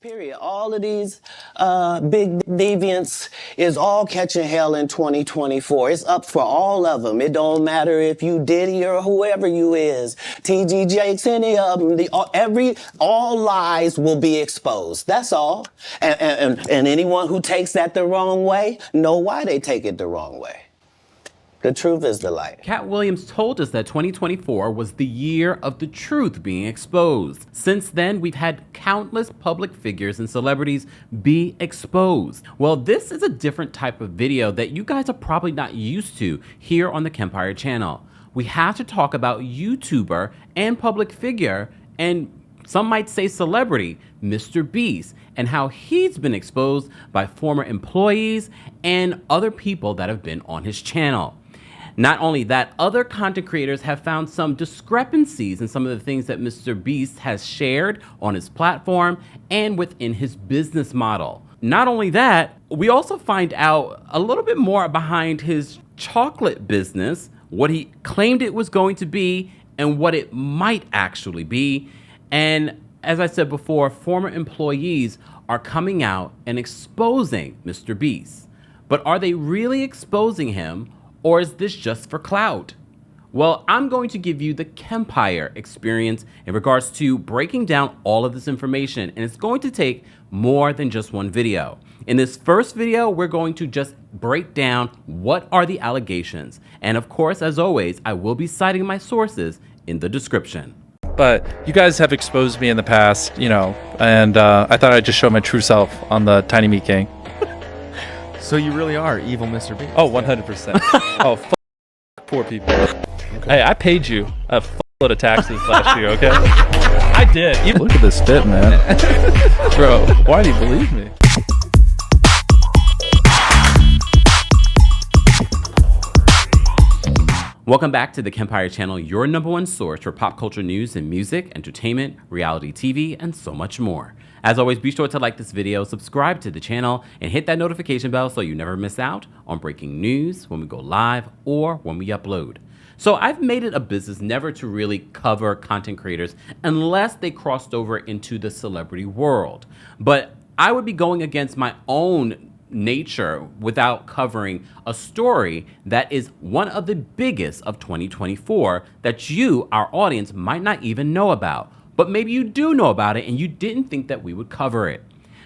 Period. All of these big deviants is all catching hell in 2024. It's up for all of them. It don't matter if you Diddy or whoever you is, TG Jakes, any of them. All lies will be exposed. That's all. And anyone who takes that the wrong way, know why they take it the wrong way. The truth is the light. Cat Williams told us that 2024 was the year of the truth being exposed. Since then, we've had countless public figures and celebrities be exposed. Well, this is a different type of video that you guys are probably not used to here on the Kempire channel. We have to talk about YouTuber and public figure, and some might say celebrity, MrBeast, and how he's been exposed by former employees and other people that have been on his channel. Not only that, other content creators have found some discrepancies in some of the things that MrBeast has shared on his platform and within his business model. Not only that, we also find out a little bit more behind his chocolate business, what he claimed it was going to be and what it might actually be. And as I said before, former employees are coming out and exposing MrBeast. But are they really exposing him? Or is this just for clout? Well, I'm going to give you the Kempire experience in regards to breaking down all of this information, and it's going to take more than just one video. In this first video, we're going to just break down what are the allegations. And of course, as always, I will be citing my sources in the description. But you guys have exposed me in the past, you know, and I thought I'd just show my true self on the Tiny Meat Gang. So you really are evil MrBeast? Oh, 100%. Oh, poor people. Okay. Hey, I paid you a load of taxes last year, okay? I did. Look at this fit, man. Bro, why do you believe me? Welcome back to the Kempire channel, your #1 source for pop culture news and music, entertainment, reality TV, and so much more. As always, be sure to like this video, subscribe to the channel, and hit that notification bell so you never miss out on breaking news when we go live or when we upload. So I've made it a business never to really cover content creators unless they crossed over into the celebrity world. But I would be going against my own nature without covering a story that is one of the biggest of 2024 that you, our audience, might not even know about. But maybe you do know about it and you didn't think that we would cover it.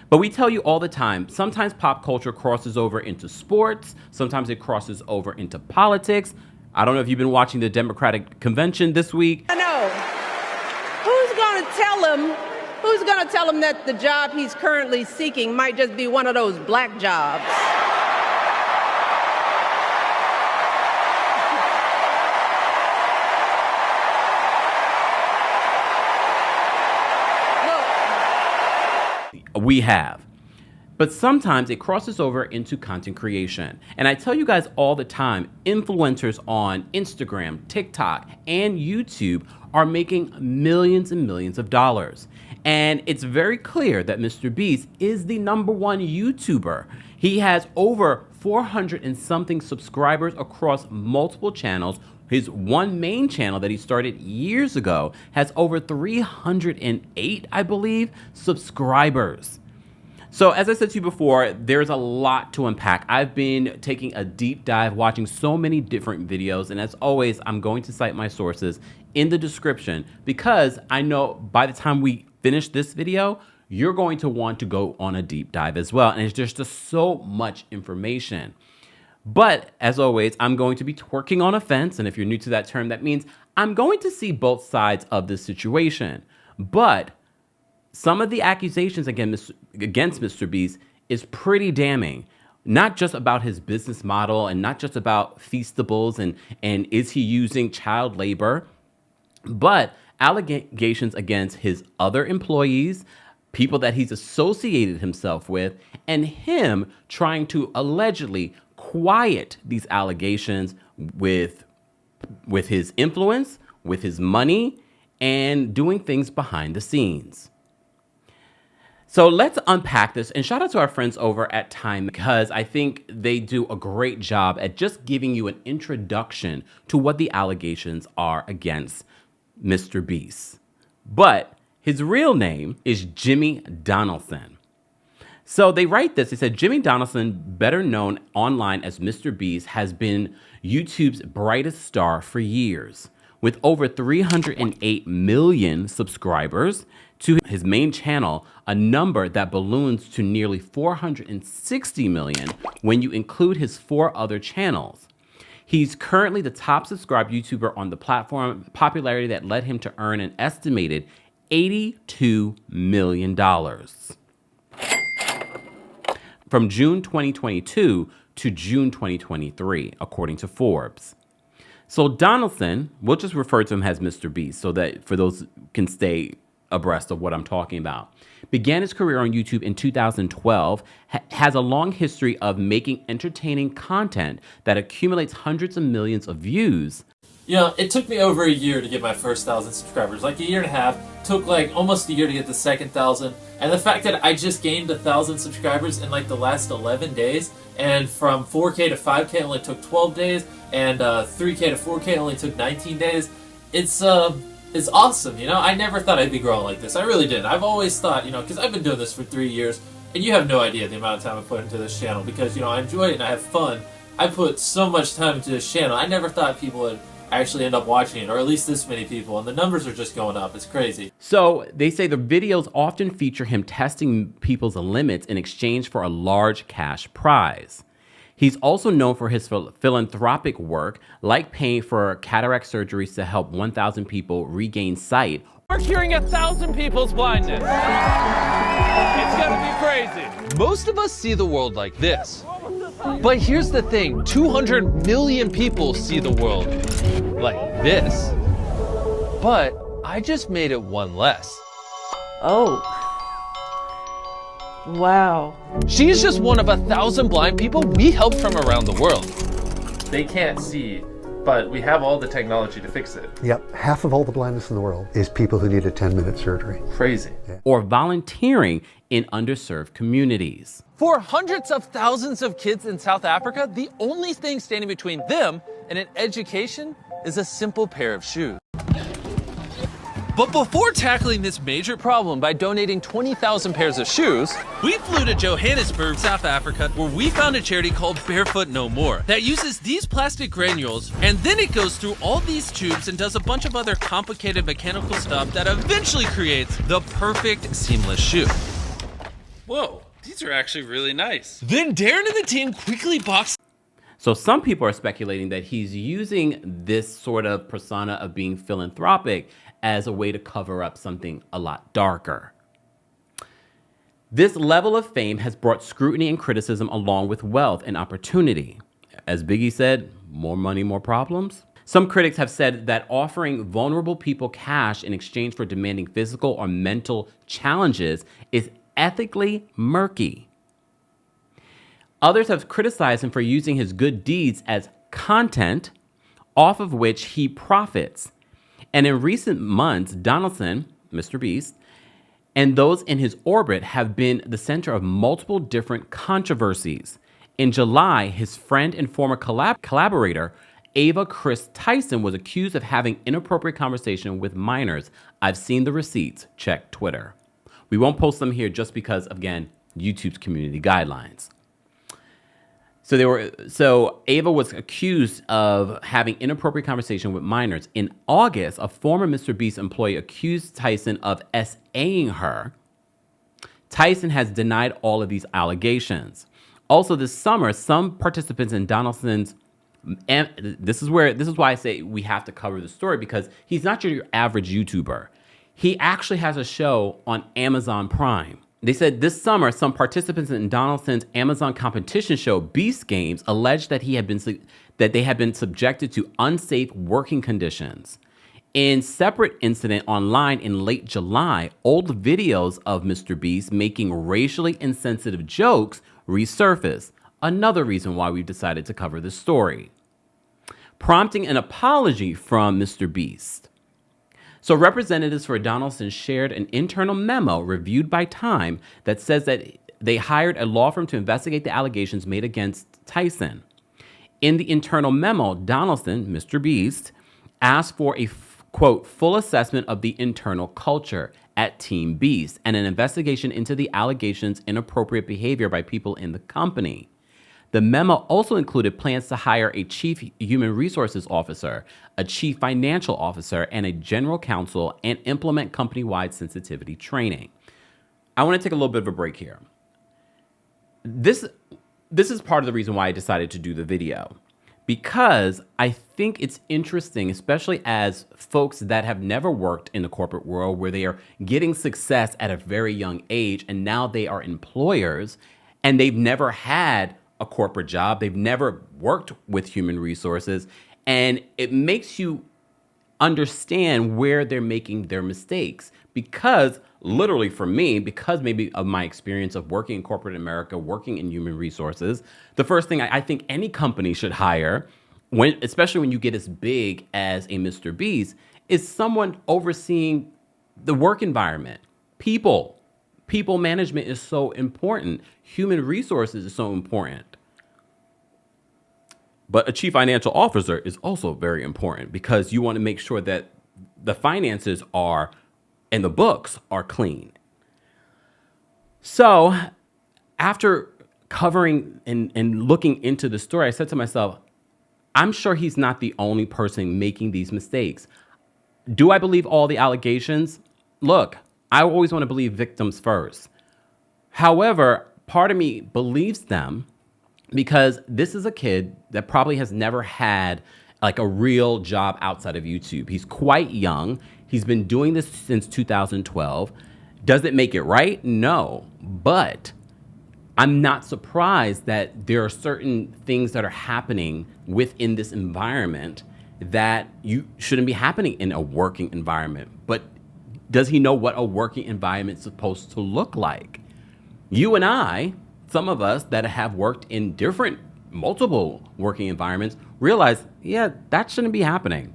But we tell you all the time, sometimes pop culture crosses over into sports, sometimes it crosses over into politics. I don't know if you've been watching the Democratic convention this week. I know. Who's going to tell him that the job he's currently seeking might just be one of those black jobs? We have. But sometimes it crosses over into content creation. And I tell you guys all the time, influencers on Instagram, TikTok, and YouTube are making millions and millions of dollars. And it's very clear that MrBeast is the #1 YouTuber. He has over 400 and something subscribers across multiple channels. His one main channel that he started years ago has over 308, I believe, subscribers. So as I said to you before, there's a lot to unpack. I've been taking a deep dive, watching so many different videos, and as always, I'm going to cite my sources in the description because I know by the time we finish this video, you're going to want to go on a deep dive as well, and there's just so much information. But as always, I'm going to be twerking on a fence, and if you're new to that term, that means I'm going to see both sides of this situation. But some of the accusations against MrBeast is pretty damning. Not just about his business model and not just about Feastables and is he using child labor, but allegations against his other employees, people that he's associated himself with, and him trying to allegedly quiet these allegations with his influence, with his money, and doing things behind the scenes. So let's unpack this, and shout out to our friends over at Time because I think they do a great job at just giving you an introduction to what the allegations are against MrBeast. But His real name is Jimmy Donaldson. So they write this. They said Jimmy Donaldson, better known online as MrBeast, has been YouTube's brightest star for years. With over 308 million subscribers to his main channel, a number that balloons to nearly 460 million when you include his 4 other channels. He's currently the top subscribed YouTuber on the platform, popularity that led him to earn an estimated $82 million. From June 2022 to June 2023, according to Forbes. So Donaldson, we'll just refer to him as MrBeast so that for those can stay abreast of what I'm talking about, began his career on YouTube in 2012, has a long history of making entertaining content that accumulates hundreds of millions of views. You know, it took me over a year to get my first 1,000 subscribers, like a year and a half. Took like almost a year to get the second 1,000. And the fact that I just gained 1,000 subscribers in like the last 11 days, and from 4K to 5K only took 12 days, and 3K to 4K only took 19 days. It's awesome, you know? I never thought I'd be growing like this. I really didn't. I've always thought, you know, because I've been doing this for 3 years, and you have no idea the amount of time I put into this channel because, you know, I enjoy it and I have fun. I put so much time into this channel. I never thought people would actually end up watching it, or at least this many people, and the numbers are just going up. It's crazy. So they say the videos often feature him testing people's limits in exchange for a large cash prize. He's also known for his philanthropic work, like paying for cataract surgeries to help 1,000 people regain sight. We're curing 1,000 people's blindness. It's gonna be crazy. Most of us see the world like this. But here's the thing, 200 million people see the world like this. But I just made it one less. Oh. Wow. She's just one of 1,000 blind people we helped from around the world. They can't see, but we have all the technology to fix it. Yep, half of all the blindness in the world is people who need a 10-minute surgery. Crazy. Or volunteering in underserved communities. For hundreds of thousands of kids in South Africa, the only thing standing between them and an education is a simple pair of shoes. But before tackling this major problem by donating 20,000 pairs of shoes, we flew to Johannesburg, South Africa, where we found a charity called Barefoot No More that uses these plastic granules, and then it goes through all these tubes and does a bunch of other complicated mechanical stuff that eventually creates the perfect seamless shoe. Whoa, these are actually really nice. Then Darren and the team quickly boxed. So some people are speculating that he's using this sort of persona of being philanthropic as a way to cover up something a lot darker. This level of fame has brought scrutiny and criticism along with wealth and opportunity. As Biggie said, more money, more problems. Some critics have said that offering vulnerable people cash in exchange for demanding physical or mental challenges is ethically murky. Others have criticized him for using his good deeds as content off of which he profits. And in recent months, Donaldson, MrBeast, and those in his orbit have been the center of multiple different controversies. In July, his friend and former collaborator, Ava Chris Tyson, was accused of having inappropriate conversation with minors. I've seen the receipts. Check Twitter. We won't post them here just because, again, YouTube's community guidelines. So Ava was accused of having inappropriate conversation with minors. In August, a former MrBeast employee accused Tyson of SAing her. Tyson has denied all of these allegations. Also this summer, some participants in Donaldson's, and this is why I say we have to cover the story, because he's not your average YouTuber. He actually has a show on Amazon Prime. They said this summer, some participants in Donaldson's Amazon competition show, Beast Games, alleged that they had been subjected to unsafe working conditions. In separate incident online in late July, old videos of MrBeast making racially insensitive jokes resurfaced. Another reason why we've decided to cover this story, prompting an apology from MrBeast. So representatives for Donaldson shared an internal memo reviewed by Time that says that they hired a law firm to investigate the allegations made against Tyson. In the internal memo, Donaldson, MrBeast, asked for a, quote, full assessment of the internal culture, at Team Beast and an investigation into the allegations inappropriate behavior by people in the company. The memo also included plans to hire a chief human resources officer, a chief financial officer, and a general counsel, and implement company-wide sensitivity training. I want to take a little bit of a break here. This is part of the reason why I decided to do the video, because I think it's interesting, especially as folks that have never worked in the corporate world where they are getting success at a very young age, and now they are employers and they've never had a corporate job. They've never worked with human resources, and it makes you understand where they're making their mistakes. Because literally for me, because maybe of my experience of working in corporate America, working in human resources, the first thing I think any company should hire, especially when you get as big as a MrBeast, is someone overseeing the work environment. People management is so important. Human resources is so important. But a chief financial officer is also very important because you want to make sure that the finances are and the books are clean. So after covering and looking into the story, I said to myself, I'm sure he's not the only person making these mistakes. Do I believe all the allegations? Look, I always want to believe victims first. However, part of me believes them because this is a kid that probably has never had like a real job outside of YouTube. He's quite young. He's been doing this since 2012. Does it make it right? No, but I'm not surprised that there are certain things that are happening within this environment that you shouldn't be happening in a working environment. But does he know what a working environment is supposed to look like? You and I, some of us that have worked in multiple working environments, realize, yeah, that shouldn't be happening.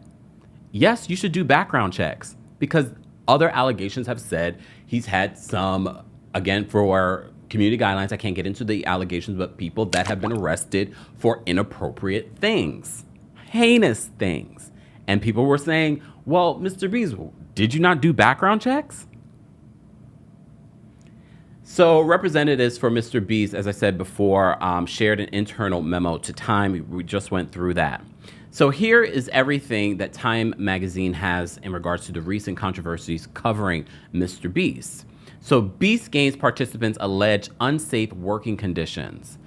Yes, you should do background checks because other allegations have said he's had some, again, for community guidelines, I can't get into the allegations, but people that have been arrested for inappropriate things, heinous things. And people were saying, well, MrBeast, did you not do background checks? So representatives for MrBeast, as I said before, shared an internal memo to Time. We just went through that. So here is everything that Time magazine has in regards to the recent controversies covering MrBeast. So Beast Games participants allege unsafe working conditions.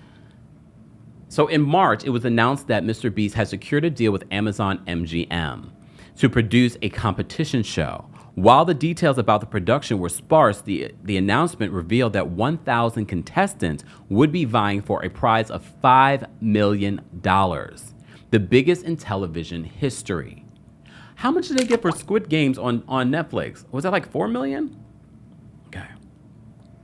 So in March, it was announced that MrBeast had secured a deal with Amazon MGM to produce a competition show. While the details about the production were sparse, the announcement revealed that 1,000 contestants would be vying for a prize of $5 million, the biggest in television history. How much did they get for Squid Games on Netflix? Was that like $4 million? Okay.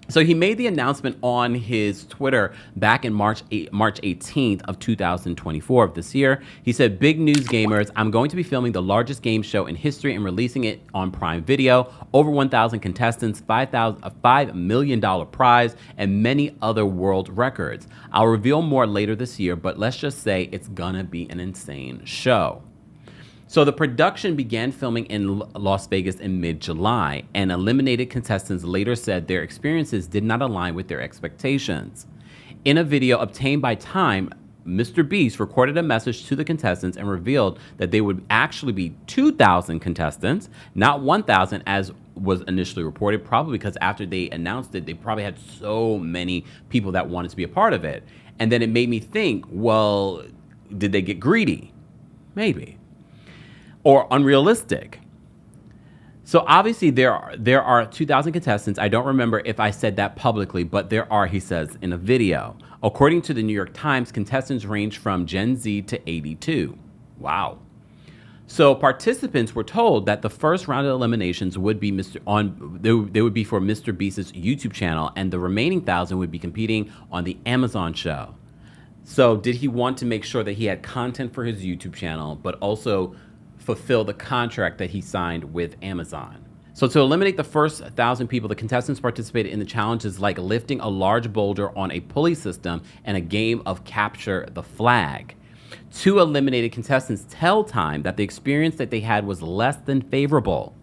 So he made the announcement on his Twitter back in March 18th of 2024 of this year. He said, big news gamers, I'm going to be filming the largest game show in history and releasing it on Prime Video. Over 1,000 contestants, a $5 million prize, and many other world records. I'll reveal more later this year, but let's just say it's gonna be an insane show. So the production began filming in Las Vegas in mid-July, and eliminated contestants later said their experiences did not align with their expectations. In a video obtained by Time, MrBeast recorded a message to the contestants and revealed that they would actually be 2,000 contestants, not 1,000 as was initially reported, probably because after they announced it, they probably had so many people that wanted to be a part of it. And then it made me think, well, did they get greedy? Maybe. Or unrealistic. So obviously there are 2,000 contestants. I don't remember if I said that publicly, but there are, he says, in a video. According to the New York Times, contestants range from Gen Z to 82. Wow. So participants were told that the first round of eliminations would be they would be for MrBeast's YouTube channel, and the remaining 1,000 would be competing on the Amazon show. So did he want to make sure that he had content for his YouTube channel, but also fulfill the contract that he signed with Amazon? So to eliminate the first 1,000 people, the contestants participated in the challenges like lifting a large boulder on a pulley system and a game of capture the flag. 2 eliminated contestants tell Time that the experience that they had was less than favorable.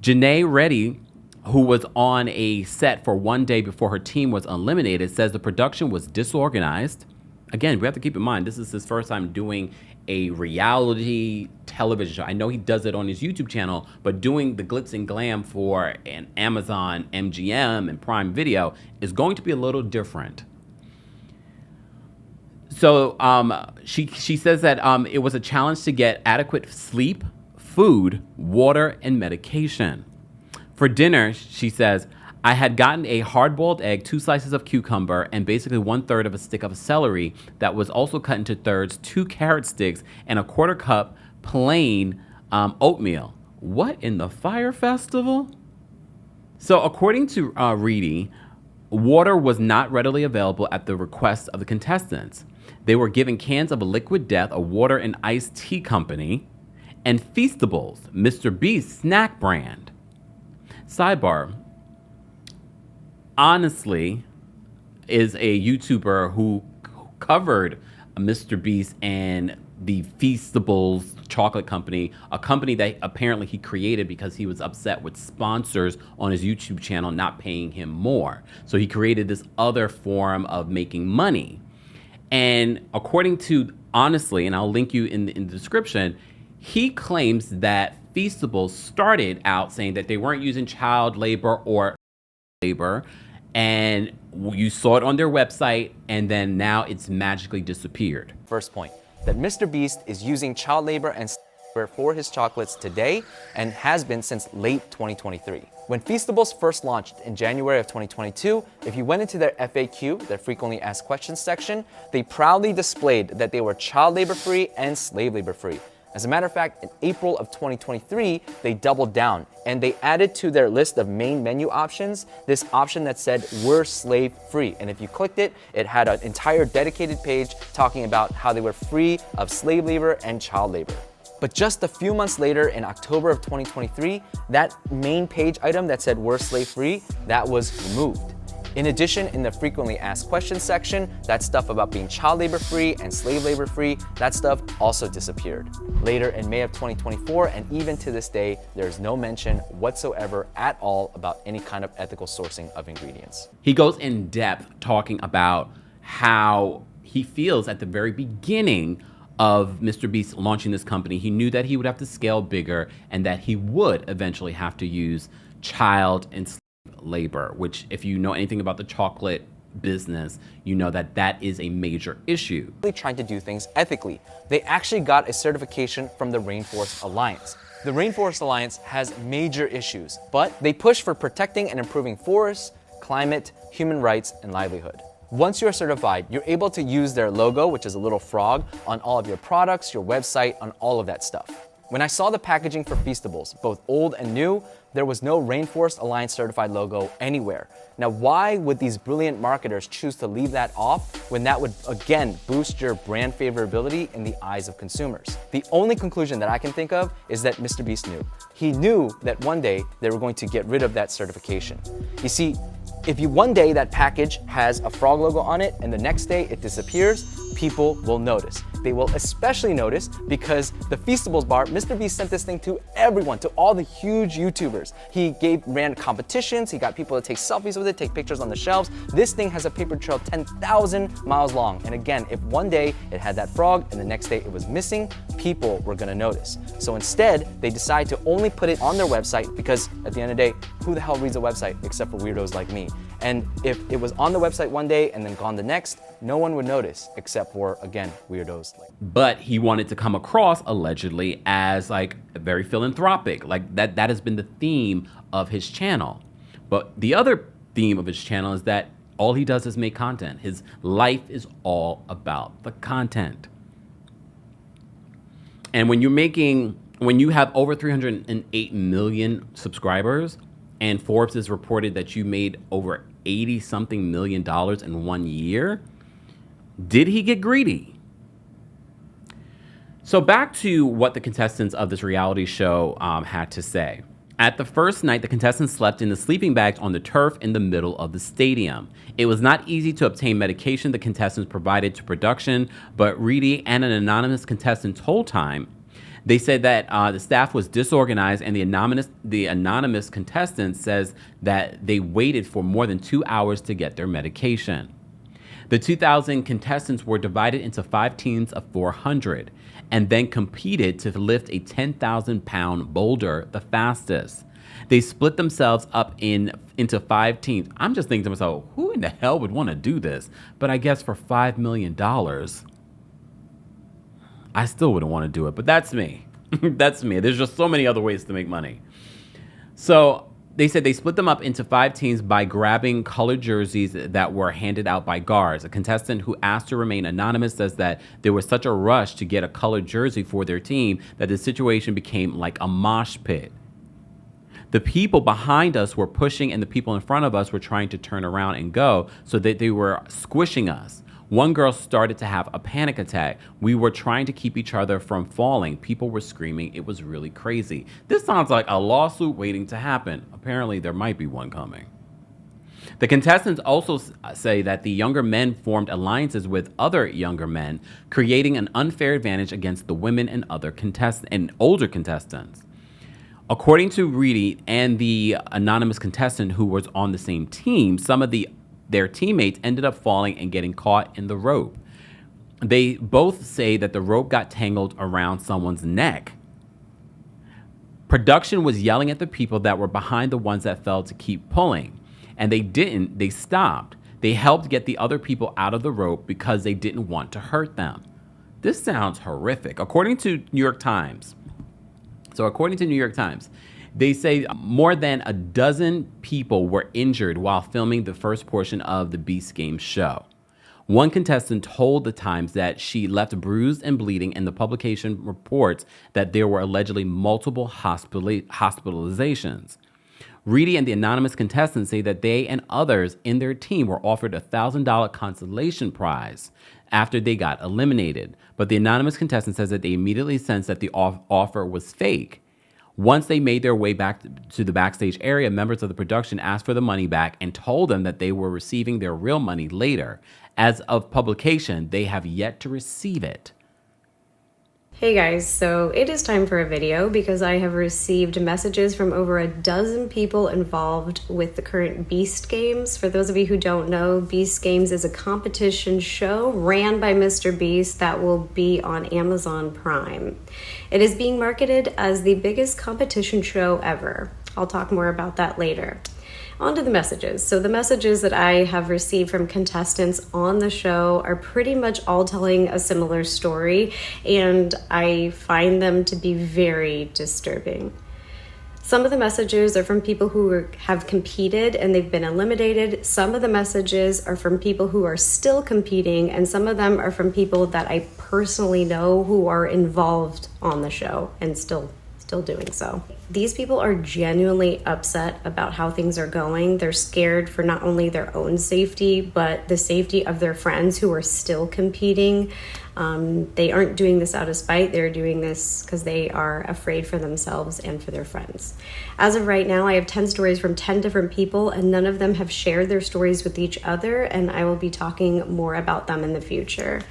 Janae Reddy who was on a set for one day before her team was eliminated, says the production was disorganized. Again, we have to keep in mind, this is his first time doing a reality television show. I know he does it on his YouTube channel, but doing the glitz and glam for an Amazon MGM and Prime Video is going to be a little different. So she says that it was a challenge to get adequate sleep, food, water, and medication. For dinner, she says, I had gotten a hard-boiled egg, 2 slices of cucumber, and basically 1/3 of a stick of celery that was also cut into thirds, 2 carrot sticks, and a 1/4 cup plain oatmeal. What in the Fire Festival? So according to Reedy, water was not readily available at the request of the contestants. They were given cans of a liquid death, a water and iced tea company, and Feastables, MrBeast snack brand. Sidebar, honestly, is a YouTuber who covered MrBeast and the Feastables chocolate company, a company that apparently he created because he was upset with sponsors on his YouTube channel not paying him more. So he created this other form of making money. And according to, honestly, and I'll link you in the description, he claims that Feastables started out saying that they weren't using child labor or labor, and you saw it on their website, and then now it's magically disappeared. First point, that MrBeast is using child labor and labor for his chocolates today and has been since late 2023. When Feastables first launched in January of 2022, if you went into their FAQ, their frequently asked questions section, they proudly displayed that they were child labor free and slave labor free. As a matter of fact, in April of 2023, they doubled down and they added to their list of main menu options this option that said, we're slave free. And if you clicked it, it had an entire dedicated page talking about how they were free of slave labor and child labor. But just a few months later, in October of 2023, that main page item that said we're slave free, that was removed. In addition, in the frequently asked questions section, that stuff about being child labor free and slave labor free, that stuff also disappeared. Later in May of 2024, and even to this day, there's no mention whatsoever at all about any kind of ethical sourcing of ingredients. He goes in depth talking about how he feels at the very beginning of MrBeast launching this company, he knew that he would have to scale bigger and that he would eventually have to use child and slave labor, which if you know anything about the chocolate business, you know that that is a major issue. They're trying to do things ethically. They actually got a certification from the Rainforest Alliance. The Rainforest Alliance has major issues, but they push for protecting and improving forests, climate, human rights, and livelihood. Once you're certified, you're able to use their logo, which is a little frog, on all of your products, your website, on all of that stuff. When I saw the packaging for Feastables, both old and new, there was no Rainforest Alliance certified logo anywhere. Now, why would these brilliant marketers choose to leave that off when that would, again, boost your brand favorability in the eyes of consumers? The only conclusion that I can think of is that MrBeast knew. He knew that one day they were going to get rid of that certification. You see, if one day that package has a frog logo on it and the next day it disappears, people will notice. They will especially notice because the Feastables bar, MrBeast sent this thing to everyone, to all the huge YouTubers. He ran competitions, he got people to take selfies with it, take pictures on the shelves. This thing has a paper trail 10,000 miles long. And again, if one day it had that frog and the next day it was missing, people were gonna notice. So instead, they decide to only put it on their website because at the end of the day, who the hell reads a website except for weirdos like me? And if it was on the website one day and then gone the next, no one would notice except for, again, weirdos like me. But he wanted to come across allegedly as like very philanthropic. Like that has been the theme of his channel. But the other theme of his channel is that all he does is make content. His life is all about the content. And when you have over 308 million subscribers, and Forbes has reported that you made over $80-something million in 1 year, did he get greedy? So back to what the contestants of this reality show had to say. At the first night, the contestants slept in the sleeping bags on the turf in the middle of the stadium. It was not easy to obtain medication the contestants provided to production, but Reedy and an anonymous contestant told Time They said that the staff was disorganized, and the anonymous contestant says that they waited for more than 2 hours to get their medication. The 2,000 contestants were divided into 5 teams of 400 and then competed to lift a 10,000-pound boulder the fastest. They split themselves up into 5 teams. I'm just thinking to myself, who in the hell would want to do this? But I guess for $5 million, I still wouldn't want to do it. But that's me. That's me. There's just so many other ways to make money. So they said they split them up into 5 teams by grabbing colored jerseys that were handed out by guards. A contestant who asked to remain anonymous says that there was such a rush to get a colored jersey for their team that the situation became like a mosh pit. The people behind us were pushing and the people in front of us were trying to turn around and go, so that they were squishing us. One girl started to have a panic attack. We were trying to keep each other from falling. People were screaming. It was really crazy. This sounds like a lawsuit waiting to happen. Apparently, there might be one coming. The contestants also say that the younger men formed alliances with other younger men, creating an unfair advantage against the women and older contestants. According to Reedy and the anonymous contestant who was on the same team, some of their teammates ended up falling and getting caught in the rope. They both say that the rope got tangled around someone's neck. Production was yelling at the people that were behind the ones that fell to keep pulling. And they didn't. They stopped. They helped get the other people out of the rope because they didn't want to hurt them. This sounds horrific. According to New York Times, they say more than a dozen people were injured while filming the first portion of the Beast Game show. One contestant told the Times that she left bruised and bleeding, and the publication reports that there were allegedly multiple hospitalizations. Reedy and the anonymous contestants say that they and others in their team were offered a $1,000 consolation prize after they got eliminated. But the anonymous contestant says that they immediately sensed that the offer was fake. Once they made their way back to the backstage area, members of the production asked for the money back and told them that they were receiving their real money later. As of publication, they have yet to receive it. Hey guys, so it is time for a video because I have received messages from over a dozen people involved with the current Beast Games. For those of you who don't know, Beast Games is a competition show ran by MrBeast that will be on Amazon Prime. It is being marketed as the biggest competition show ever. I'll talk more about that later. On to the messages. So the messages that I have received from contestants on the show are pretty much all telling a similar story, and I find them to be very disturbing. Some of the messages are from people who have competed and they've been eliminated. Some of the messages are from people who are still competing, and some of them are from people that I personally know who are involved on the show and still doing so. These people are genuinely upset about how things are going. They're scared for not only their own safety, but the safety of their friends who are still competing. They aren't doing this out of spite. They're doing this because they are afraid for themselves and for their friends. As of right now, I have 10 stories from 10 different people, and none of them have shared their stories with each other, and I will be talking more about them in the future.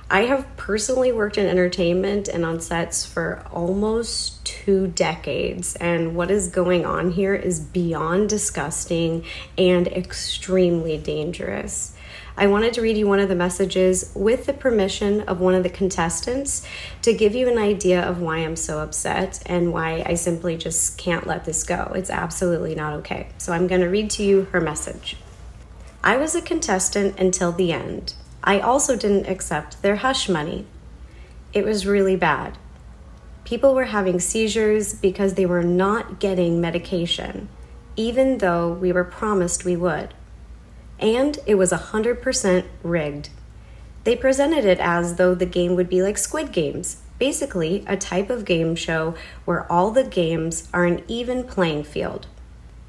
I have personally worked in entertainment and on sets for almost 2 decades, and what is going on here is beyond disgusting and extremely dangerous. I wanted to read you one of the messages with the permission of one of the contestants to give you an idea of why I'm so upset and why I simply just can't let this go. It's absolutely not okay. So I'm going to read to you her message. I was a contestant until the end. I also didn't accept their hush money. It was really bad. People were having seizures because they were not getting medication, even though we were promised we would. And it was 100% rigged. They presented it as though the game would be like Squid Games, basically a type of game show where all the games are an even playing field.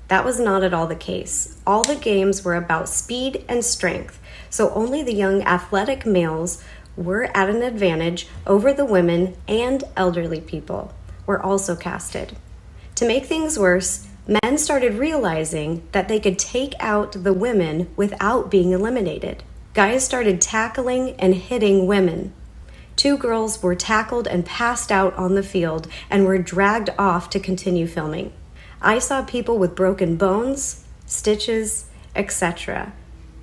That was not at all the case. All the games were about speed and strength, so only the young athletic males were at an advantage over the women, and elderly people were also casted. To make things worse, men started realizing that they could take out the women without being eliminated. Guys started tackling and hitting women. 2 girls were tackled and passed out on the field and were dragged off to continue filming. I saw people with broken bones, stitches, etc.,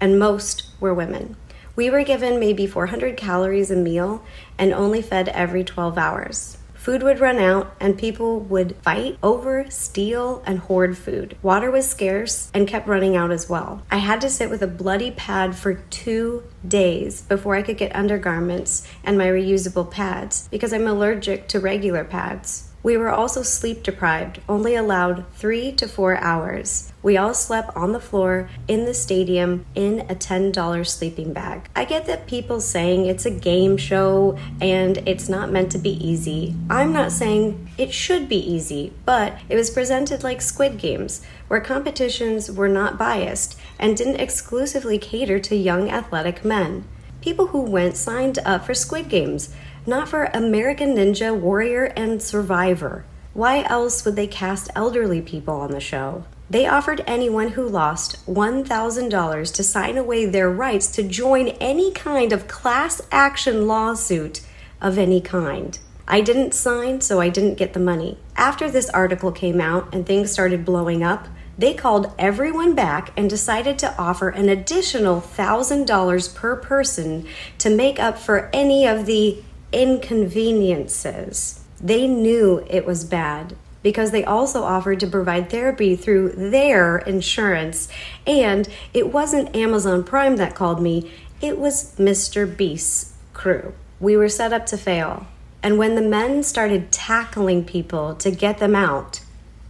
and most were women. We were given maybe 400 calories a meal and only fed every 12 hours. Food would run out and people would fight over, steal, and hoard food. Water was scarce and kept running out as well. I had to sit with a bloody pad for 2 days before I could get undergarments and my reusable pads because I'm allergic to regular pads. We were also sleep deprived, only allowed 3 to 4 hours. We all slept on the floor in the stadium in a $10 sleeping bag. I get that people saying it's a game show and it's not meant to be easy. I'm not saying it should be easy, but it was presented like Squid Games, where competitions were not biased and didn't exclusively cater to young athletic men. People who went signed up for Squid Games, not for American Ninja Warrior and Survivor. Why else would they cast elderly people on the show? They offered anyone who lost $1,000 to sign away their rights to join any kind of class action lawsuit of any kind. I didn't sign, so I didn't get the money. After this article came out and things started blowing up, they called everyone back and decided to offer an additional $1,000 per person to make up for any of the inconveniences. They knew it was bad because they also offered to provide therapy through their insurance. And it wasn't Amazon Prime that called me, it was MrBeast's crew. We were set up to fail. And when the men started tackling people to get them out,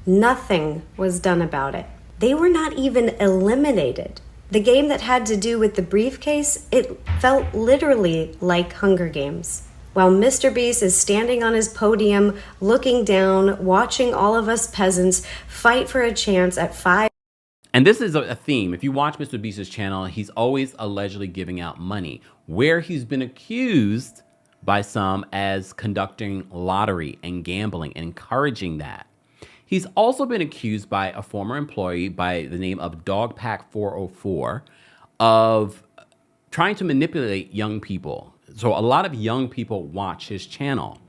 nothing was done about it. They were not even eliminated. The game that had to do with the briefcase, it felt literally like Hunger Games. While MrBeast is standing on his podium, looking down, watching all of us peasants fight for a chance at 5. And this is a theme. If you watch MrBeast's channel, he's always allegedly giving out money, where he's been accused by some as conducting lottery and gambling and encouraging that. He's also been accused by a former employee by the name of Dogpack404 of trying to manipulate young people. So a lot of young people watch his channel,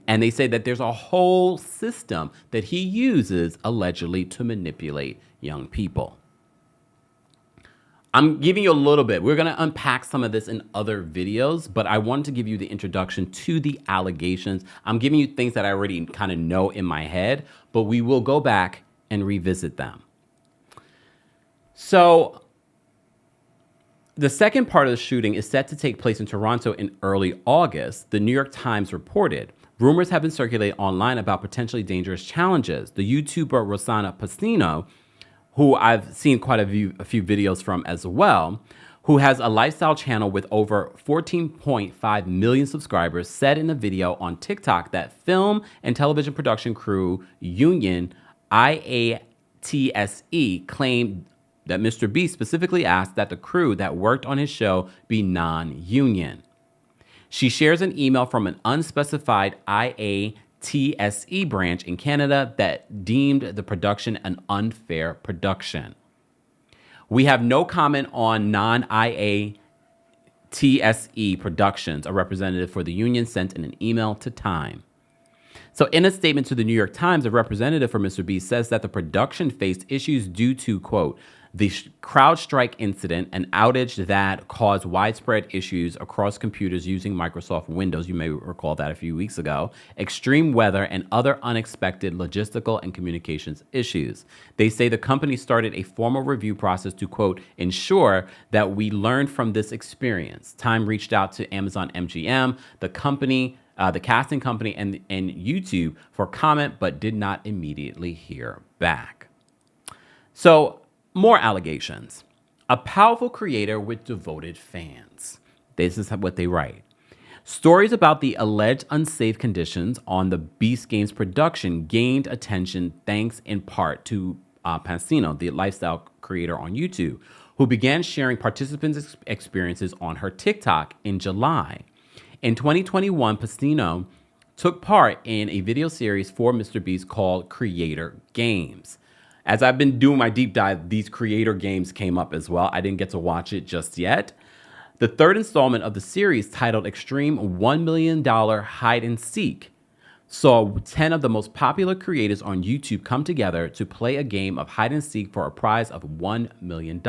and they say that there's a whole system that he uses allegedly to manipulate young people. I'm giving you a little bit. We're going to unpack some of this in other videos, but I wanted to give you the introduction to the allegations. I'm giving you things that I already kind of know in my head, but we will go back and revisit them. So the second part of the shooting is set to take place in Toronto in early August. The New York Times reported. Rumors have been circulated online about potentially dangerous challenges. The YouTuber Rosanna Pacino, who I've seen quite a few videos from as well, who has a lifestyle channel with over 14.5 million subscribers, said in a video on TikTok that film and television production crew union IATSE claimed that MrBeast specifically asked that the crew that worked on his show be non-union. She shares an email from an unspecified IATSE branch in Canada that deemed the production an unfair production. We have no comment on non-IATSE productions, a representative for the union sent in an email to Time. So in a statement to the New York Times, a representative for MrBeast says that the production faced issues due to, quote, the CrowdStrike incident, an outage that caused widespread issues across computers using Microsoft Windows, you may recall that a few weeks ago, extreme weather, and other unexpected logistical and communications issues. They say the company started a formal review process to, quote, ensure that we learned from this experience. Time reached out to Amazon MGM, the company, the casting company, and YouTube for comment, but did not immediately hear back. So, more allegations. A powerful creator with devoted fans. This is what they write. Stories about the alleged unsafe conditions on the Beast Games production gained attention thanks in part to Pacino, the lifestyle creator on YouTube, who began sharing participants' experiences on her TikTok in July. In 2021, Pacino took part in a video series for MrBeast called Creator Games. As I've been doing my deep dive, these Creator Games came up as well. I didn't get to watch it just yet. The third installment of the series, titled Extreme $1 Million Hide and Seek, saw 10 of the most popular creators on YouTube come together to play a game of hide and seek for a prize of $1 million.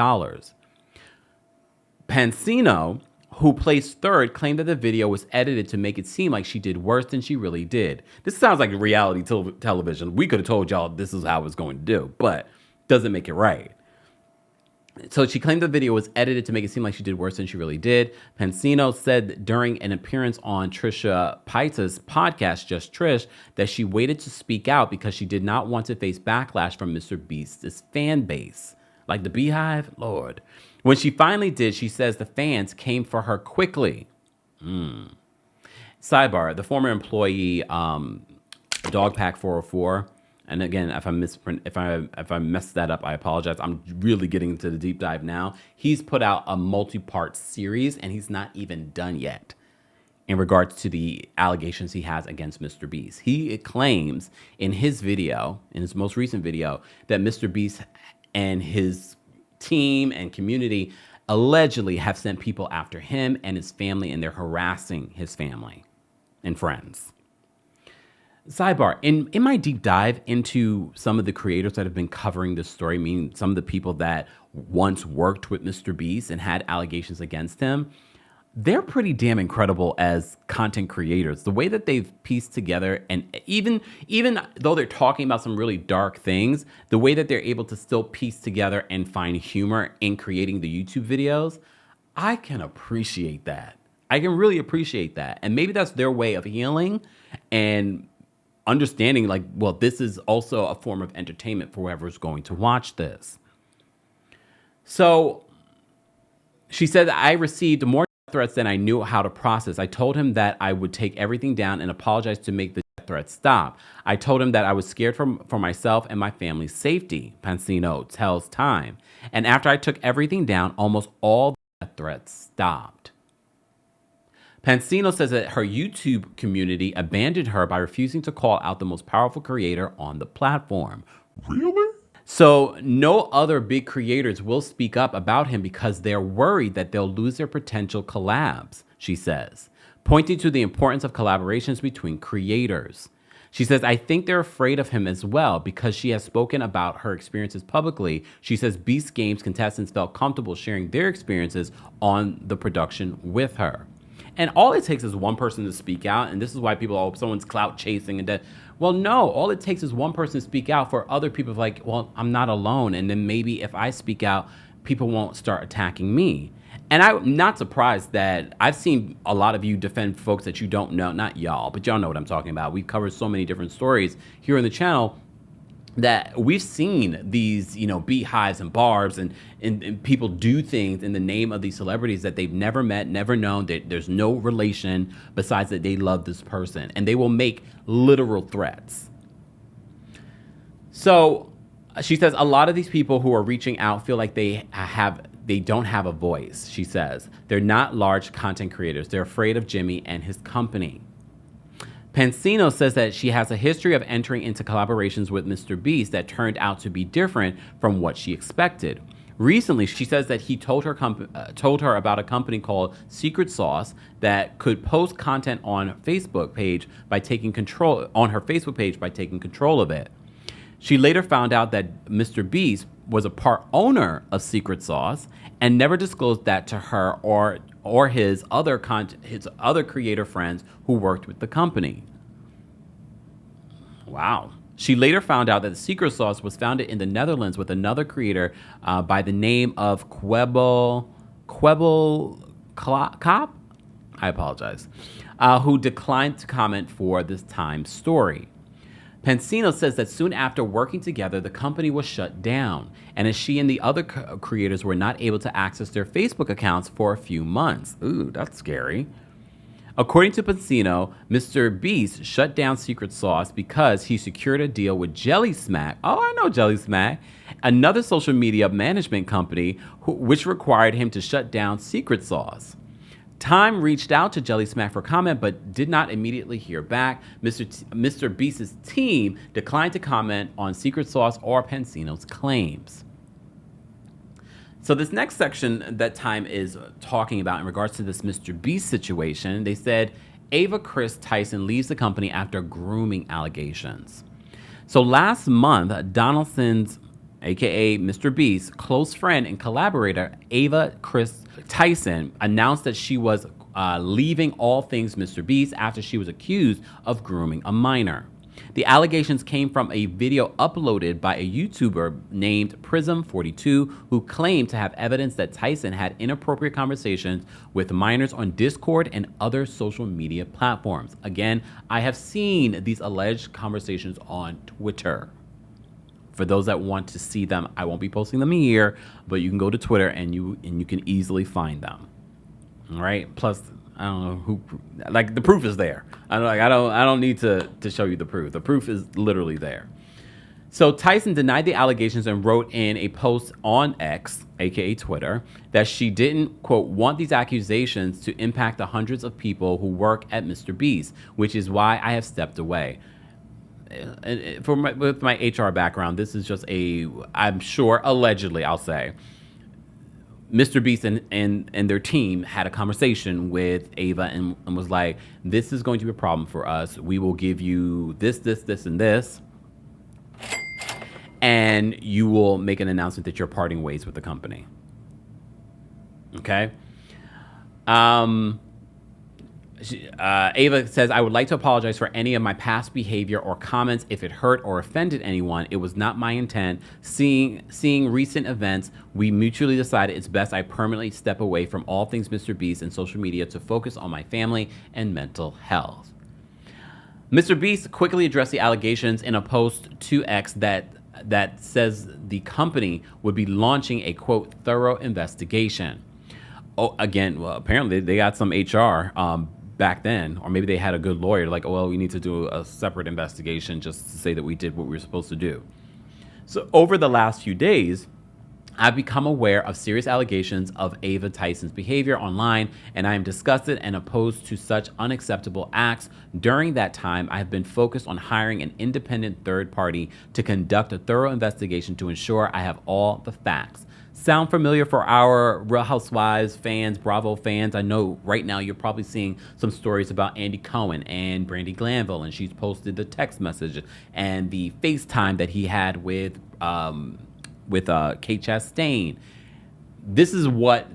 Pansino, who placed third, claimed that the video was edited to make it seem like she did worse than she really did. This sounds like reality television. We could have told y'all this is how it's going to do, but doesn't make it right. So she claimed the video was edited to make it seem like she did worse than she really did. Pansino said during an appearance on Trisha Paytas' podcast, Just Trish, that she waited to speak out because she did not want to face backlash from MrBeast's fan base. Like the Beehive? Lord. When she finally did, she says the fans came for her quickly. Sidebar, the former employee, Dogpack 404, and again, if I messed that up, I apologize. I'm really getting into the deep dive now. He's put out a multi-part series, and he's not even done yet in regards to the allegations he has against MrBeast. He claims in his video, in his most recent video, that MrBeast and his team and community allegedly have sent people after him and his family, and they're harassing his family and friends. Sidebar, in my deep dive into some of the creators that have been covering this story, meaning some of the people that once worked with MrBeast and had allegations against him, they're pretty damn incredible as content creators. The way that they've pieced together, and even though they're talking about some really dark things, the way that they're able to still piece together and find humor in creating the YouTube videos, I can appreciate that. I can really appreciate that. And maybe that's their way of healing and understanding, like, well, this is also a form of entertainment for whoever's going to watch this. So she said that I received more threats than I knew how to process. I told him that I would take everything down and apologize to make the threats stop. I told him that I was scared for myself and my family's safety, Pansino tells Time. And after I took everything down, almost all the threats stopped. Pansino says that her YouTube community abandoned her by refusing to call out the most powerful creator on the platform. Really? So no other big creators will speak up about him because they're worried that they'll lose their potential collabs, she says, pointing to the importance of collaborations between creators. She says, I think they're afraid of him as well because she has spoken about her experiences publicly. She says Beast Games contestants felt comfortable sharing their experiences on the production with her. And all it takes is one person to speak out. And this is why people, oh, someone's clout chasing and that. Well, no, all it takes is one person to speak out for other people like, well, I'm not alone. And then maybe if I speak out, people won't start attacking me. And I'm not surprised that I've seen a lot of you defend folks that you don't know, not y'all, but y'all know what I'm talking about. We've covered so many different stories here on the channel that we've seen these, beehives and barbs and people do things in the name of these celebrities that they've never met, never known. There's no relation besides that they love this person, and they will make literal threats. So she says a lot of these people who are reaching out feel like they don't have a voice, she says. They're not large content creators. They're afraid of Jimmy and his company. Pansino says that she has a history of entering into collaborations with MrBeast that turned out to be different from what she expected. Recently, she says that he told her about a company called Secret Sauce that could post content on Facebook page by taking control of it. She later found out that MrBeast was a part owner of Secret Sauce and never disclosed that to her or his other creator friends who worked with the company. Wow. She later found out that the Secret Sauce was founded in the Netherlands with another creator by the name of Kwebbel Kop? I apologize. Who declined to comment for this Times story. Pansino says that soon after working together, the company was shut down, and as she and the other creators were not able to access their Facebook accounts for a few months. Ooh, that's scary. According to Pansino, MrBeast shut down Secret Sauce because he secured a deal with Jelly Smack. Oh, I know Jelly Smack, another social media management company, which required him to shut down Secret Sauce. Time reached out to Jelly Smack for comment, but did not immediately hear back. MrBeast's team declined to comment on Secret Sauce or Pansino's claims. So this next section that Time is talking about in regards to this MrBeast situation, they said Ava Chris Tyson leaves the company after grooming allegations. So last month, Donaldson's, aka MrBeast, close friend and collaborator Ava Chris Tyson announced that she was leaving all things MrBeast after she was accused of grooming a minor. The allegations came from a video uploaded by a YouTuber named Prism42, who claimed to have evidence that Tyson had inappropriate conversations with minors on Discord and other social media platforms. Again, I have seen these alleged conversations on Twitter. For those that want to see them, I won't be posting them here, but you can go to Twitter and you can easily find them. All right. Plus, I don't know who, like, the proof is there. I don't need to show you the proof. The proof is literally there. So Tyson denied the allegations and wrote in a post on X, aka Twitter, that she didn't, quote, want these accusations to impact the hundreds of people who work at MrBeast, which is why I have stepped away. With my HR background, this is just I'm sure, allegedly, I'll say, MrBeast and their team had a conversation with Ava and was like, this is going to be a problem for us. We will give you this, and this. And you will make an announcement that you're parting ways with the company. Okay? Ava says, I would like to apologize for any of my past behavior or comments if it hurt or offended anyone. It was not my intent. Seeing recent events, we mutually decided it's best I permanently step away from all things MrBeast and social media to focus on my family and mental health. MrBeast quickly addressed the allegations in a post to X that says the company would be launching a, quote, thorough investigation. Oh, again, well, apparently they got some HR back then, or maybe they had a good lawyer, like, oh, well, we need to do a separate investigation just to say that we did what we were supposed to do. So over the last few days, I've become aware of serious allegations of Ava Tyson's behavior online, and I am disgusted and opposed to such unacceptable acts. During that time, I have been focused on hiring an independent third party to conduct a thorough investigation to ensure I have all the facts. Sound familiar for our Real Housewives fans, Bravo fans? I know right now you're probably seeing some stories about Andy Cohen and Brandi Glanville, and she's posted the text message and the FaceTime that he had with Kate Chastain. This is what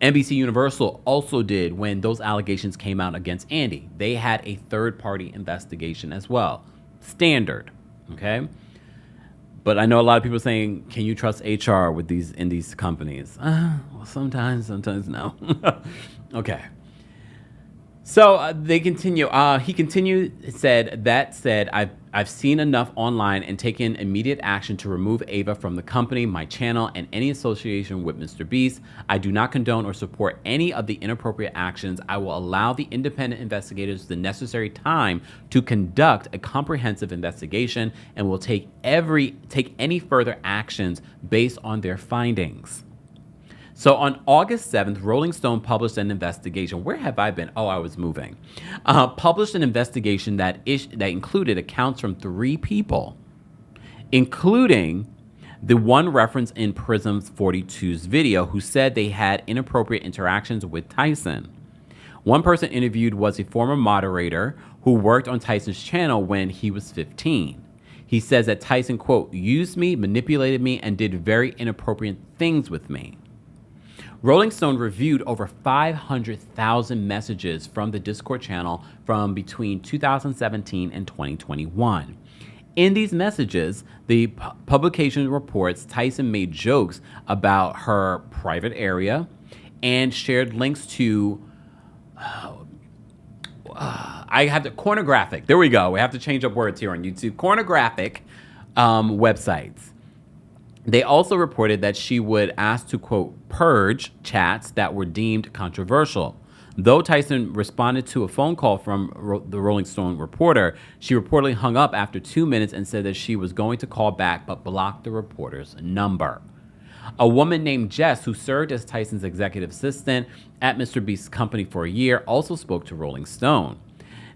NBC Universal also did when those allegations came out against Andy. They had a third-party investigation as well. Standard, okay? But I know a lot of people saying, can you trust HR with these companies? Well, sometimes no. Okay. So they continue. He continued, said, I've seen enough online and taken immediate action to remove Ava from the company, my channel, and any association with MrBeast. I do not condone or support any of the inappropriate actions. I will allow the independent investigators the necessary time to conduct a comprehensive investigation and will take any further actions based on their findings. So on August 7th, Rolling Stone published an investigation. Where have I been? Oh, I was moving. Published an investigation that included accounts from 3 people, including the one referenced in Prism's 42's video, who said they had inappropriate interactions with Tyson. One person interviewed was a former moderator who worked on Tyson's channel when he was 15. He says that Tyson, quote, used me, manipulated me, and did very inappropriate things with me. Rolling Stone reviewed over 500,000 messages from the Discord channel from between 2017 and 2021. In these messages, the publication reports Tyson made jokes about her private area and shared links to I have the pornographic. There we go. We have to change up words here on YouTube. Pornographic websites. They also reported that she would ask to, quote, purge chats that were deemed controversial. Though Tyson responded to a phone call from the Rolling Stone reporter, she reportedly hung up after 2 minutes and said that she was going to call back but blocked the reporter's number. A woman named Jess, who served as Tyson's executive assistant at MrBeast's company for a year, also spoke to Rolling Stone.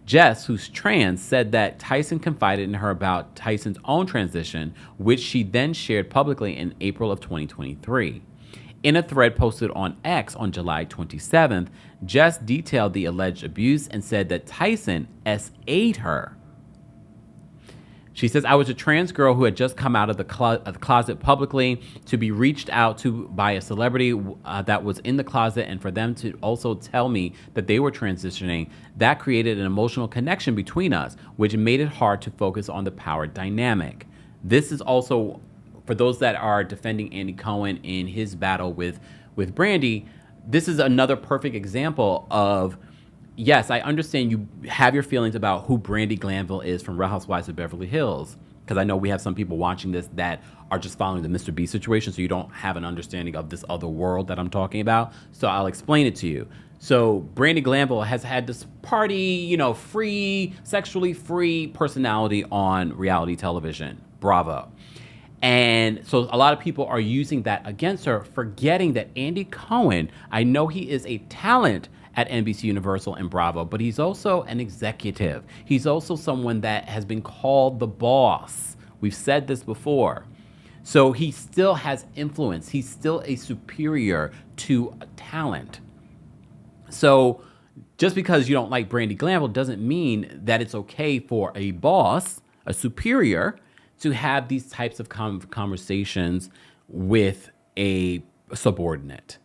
Jess, who's trans, said that Tyson confided in her about Tyson's own transition, which she then shared publicly in April of 2023. In a thread posted on X on July 27th, Jess detailed the alleged abuse and said that Tyson SA'd her. She says, I was a trans girl who had just come out of the closet publicly to be reached out to by a celebrity that was in the closet, and for them to also tell me that they were transitioning. That created an emotional connection between us, which made it hard to focus on the power dynamic. This is also, for those that are defending Andy Cohen in his battle with Brandy, this is another perfect example of, yes, I understand you have your feelings about who Brandy Glanville is from Real Housewives of Beverly Hills, because I know we have some people watching this that are just following the MrBeast situation, so you don't have an understanding of this other world that I'm talking about. So I'll explain it to you. So Brandy Glanville has had this party, free, sexually free personality on reality television, Bravo. And so a lot of people are using that against her, forgetting that Andy Cohen, I know he is a talent at NBC Universal and Bravo, but he's also an executive. He's also someone that has been called the boss. We've said this before. So he still has influence. He's still a superior to talent. So just because you don't like Brandy Glanville doesn't mean that it's okay for a boss, a superior, to have these types of conversations with a subordinate.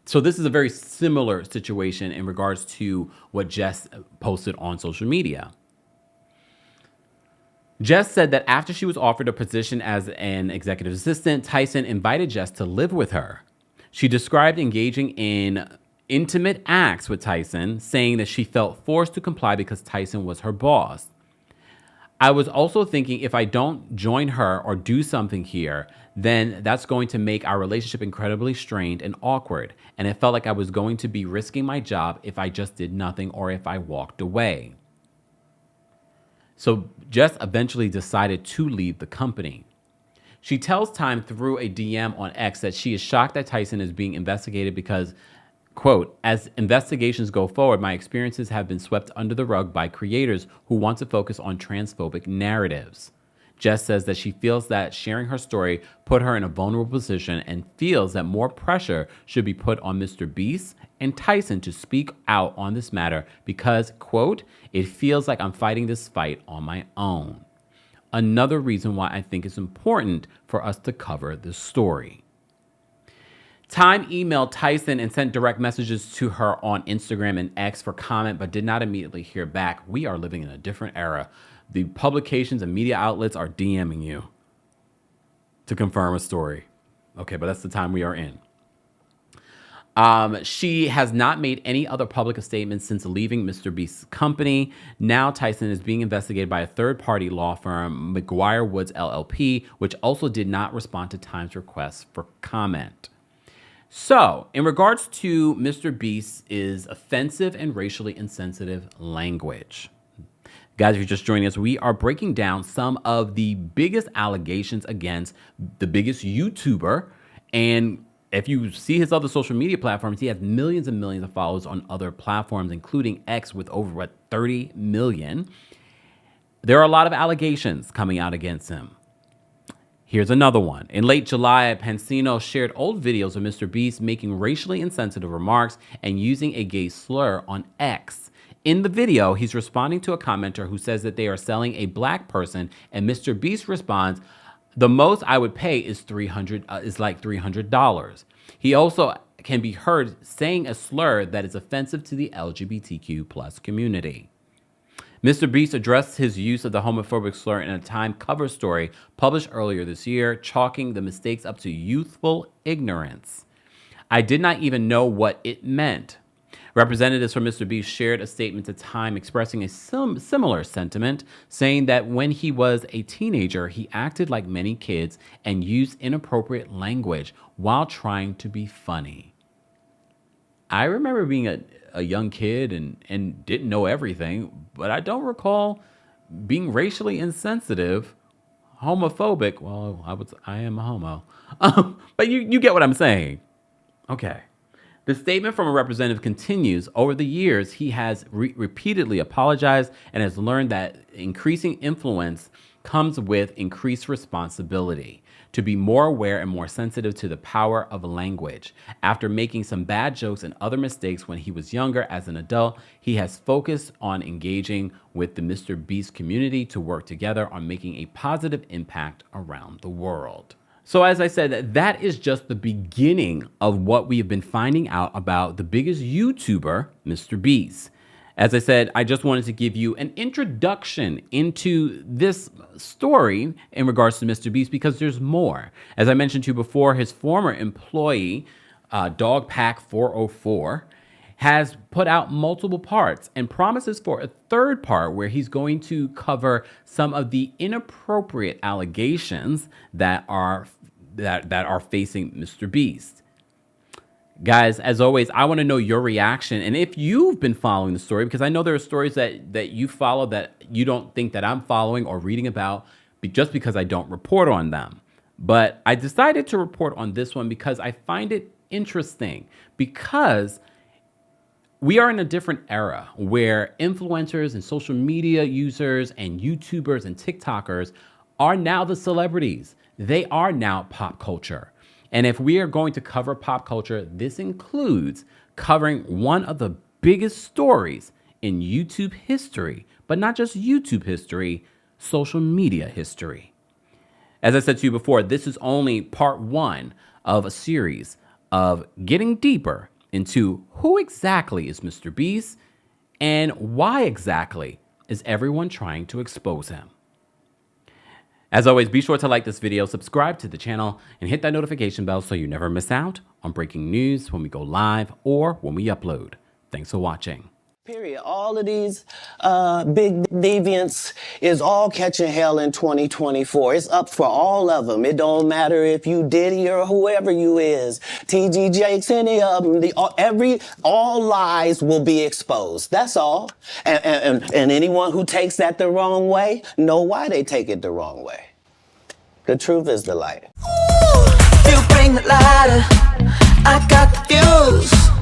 So this is a very similar situation in regards to what Jess posted on social media. Jess said that after she was offered a position as an executive assistant, Tyson invited Jess to live with her. She described engaging in intimate acts with Tyson, saying that she felt forced to comply because Tyson was her boss. I was also thinking, if I don't join her or do something here, then that's going to make our relationship incredibly strained and awkward. And it felt like I was going to be risking my job if I just did nothing or if I walked away. So Jess eventually decided to leave the company. She tells Time through a DM on X that she is shocked that Tyson is being investigated because, quote, as investigations go forward, my experiences have been swept under the rug by creators who want to focus on transphobic narratives. Jess says that she feels that sharing her story put her in a vulnerable position and feels that more pressure should be put on MrBeast and Tyson to speak out on this matter because, quote, it feels like I'm fighting this fight on my own. Another reason why I think it's important for us to cover this story. Time emailed Tyson and sent direct messages to her on Instagram and X for comment, but did not immediately hear back. We are living in a different era. The publications and media outlets are DMing you to confirm a story. Okay, but that's the time we are in. She has not made any other public statements since leaving MrBeast's company. Now Tyson is being investigated by a third-party law firm, McGuire Woods LLP, which also did not respond to Time's request for comment. So, in regards to MrBeast's is offensive and racially insensitive language. Guys, if you're just joining us, we are breaking down some of the biggest allegations against the biggest YouTuber. And if you see his other social media platforms, he has millions and millions of followers on other platforms, including X with over 30 million. There are a lot of allegations coming out against him. Here's another one. In late July, Pansino shared old videos of MrBeast making racially insensitive remarks and using a gay slur on X. In the video, he's responding to a commenter who says that they are selling a black person, and MrBeast responds, "The most I would pay is $300. He also can be heard saying a slur that is offensive to the LGBTQ+ community. MrBeast addressed his use of the homophobic slur in a Time cover story published earlier this year, chalking the mistakes up to youthful ignorance. I did not even know what it meant. Representatives from MrBeast shared a statement to Time expressing a similar sentiment, saying that when he was a teenager, he acted like many kids and used inappropriate language while trying to be funny. I remember being a young kid and didn't know everything, but I don't recall being racially insensitive, homophobic. Well, I am a homo. But you get what I'm saying. Okay. The statement from a representative continues. Over the years, he has repeatedly apologized and has learned that increasing influence comes with increased responsibility. to be more aware and more sensitive to the power of language. After making some bad jokes and other mistakes when he was younger, as an adult, he has focused on engaging with the MrBeast community to work together on making a positive impact around the world. So as I said, that is just the beginning of what we have been finding out about the biggest YouTuber, MrBeast. As I said, I just wanted to give you an introduction into this story in regards to MrBeast because there's more. As I mentioned to you before, his former employee, Dogpack404, has put out multiple parts and promises for a third part where he's going to cover some of the inappropriate allegations that are facing MrBeast. Guys, as always, I want to know your reaction. And if you've been following the story, because I know there are stories that you follow that you don't think that I'm following or reading about just because I don't report on them. But I decided to report on this one because I find it interesting, because we are in a different era where influencers and social media users and YouTubers and TikTokers are now the celebrities. They are now pop culture. And if we are going to cover pop culture, this includes covering one of the biggest stories in YouTube history, but not just YouTube history, social media history. As I said to you before, this is only part one of a series of getting deeper into who exactly is MrBeast and why exactly is everyone trying to expose him. As always, be sure to like this video, subscribe to the channel, and hit that notification bell so you never miss out on breaking news when we go live or when we upload. Thanks for watching. Period. All of these big deviants is all catching hell in 2024. It's up for all of them. It don't matter if you Diddy or whoever you is. TG Jakes, any of them. All lies will be exposed. That's all. And anyone who takes that the wrong way, know why they take it the wrong way. The truth is the light. Ooh, you bring the lighter. I got the fuse.